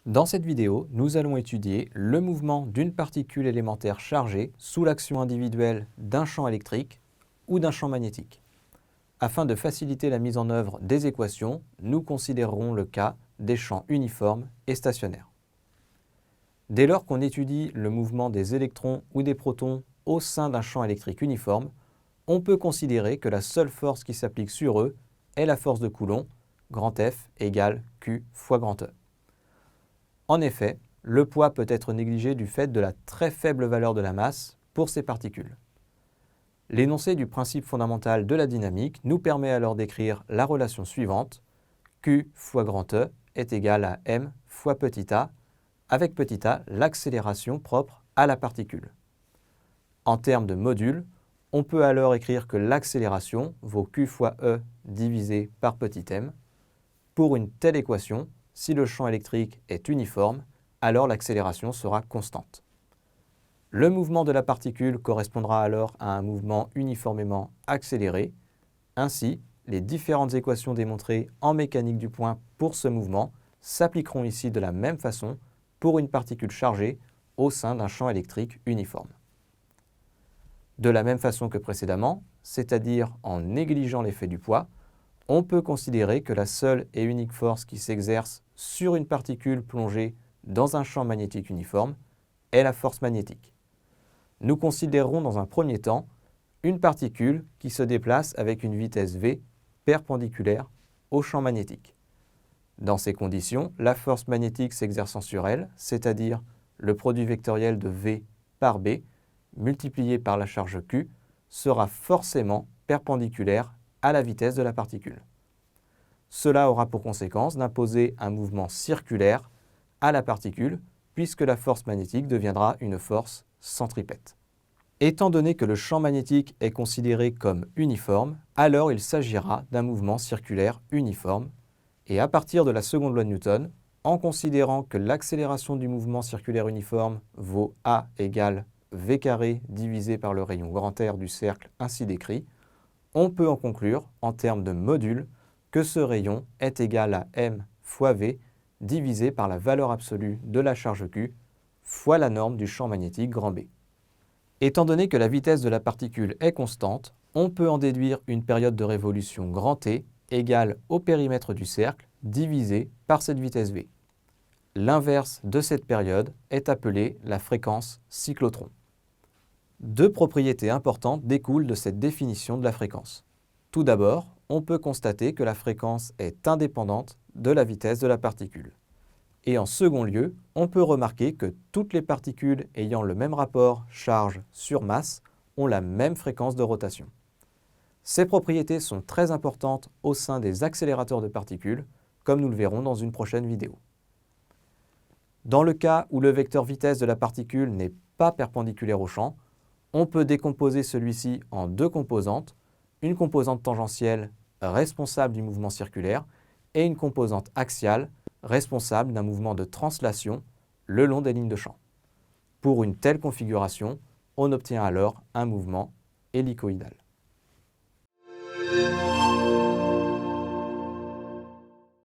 Dans cette vidéo, nous allons étudier le mouvement d'une particule élémentaire chargée sous l'action individuelle d'un champ électrique ou d'un champ magnétique. Afin de faciliter la mise en œuvre des équations, nous considérerons le cas des champs uniformes et stationnaires. Dès lors qu'on étudie le mouvement des électrons ou des protons au sein d'un champ électrique uniforme, on peut considérer que la seule force qui s'applique sur eux est la force de Coulomb, grand F égale Q fois grand E. En effet, le poids peut être négligé du fait de la très faible valeur de la masse pour ces particules. L'énoncé du principe fondamental de la dynamique nous permet alors d'écrire la relation suivante: Q fois grand E est égal à m fois petit a, avec petit a l'accélération propre à la particule. En termes de module, on peut alors écrire que l'accélération vaut Q fois E divisé par petit m. Pour une telle équation, si le champ électrique est uniforme, alors l'accélération sera constante. Le mouvement de la particule correspondra alors à un mouvement uniformément accéléré. Ainsi, les différentes équations démontrées en mécanique du point pour ce mouvement s'appliqueront ici de la même façon pour une particule chargée au sein d'un champ électrique uniforme. De la même façon que précédemment, c'est-à-dire en négligeant l'effet du poids, on peut considérer que la seule et unique force qui s'exerce sur une particule plongée dans un champ magnétique uniforme est la force magnétique. Nous considérerons dans un premier temps une particule qui se déplace avec une vitesse v perpendiculaire au champ magnétique. Dans ces conditions, la force magnétique s'exerçant sur elle, c'est-à-dire le produit vectoriel de v par b, multiplié par la charge q, sera forcément perpendiculaire à la vitesse de la particule. Cela aura pour conséquence d'imposer un mouvement circulaire à la particule, puisque la force magnétique deviendra une force centripète. Étant donné que le champ magnétique est considéré comme uniforme, alors il s'agira d'un mouvement circulaire uniforme, et à partir de la seconde loi de Newton, en considérant que l'accélération du mouvement circulaire uniforme vaut A égale v carré divisé par le rayon grand R du cercle ainsi décrit, on peut en conclure, en termes de module, que ce rayon est égal à m fois v divisé par la valeur absolue de la charge q fois la norme du champ magnétique grand B. Étant donné que la vitesse de la particule est constante, on peut en déduire une période de révolution grand T égale au périmètre du cercle divisé par cette vitesse v. L'inverse de cette période est appelée la fréquence cyclotron. Deux propriétés importantes découlent de cette définition de la fréquence. Tout d'abord, on peut constater que la fréquence est indépendante de la vitesse de la particule. Et en second lieu, on peut remarquer que toutes les particules ayant le même rapport charge sur masse ont la même fréquence de rotation. Ces propriétés sont très importantes au sein des accélérateurs de particules, comme nous le verrons dans une prochaine vidéo. Dans le cas où le vecteur vitesse de la particule n'est pas perpendiculaire au champ, on peut décomposer celui-ci en deux composantes, une composante tangentielle responsable du mouvement circulaire et une composante axiale responsable d'un mouvement de translation le long des lignes de champ. Pour une telle configuration, on obtient alors un mouvement hélicoïdal.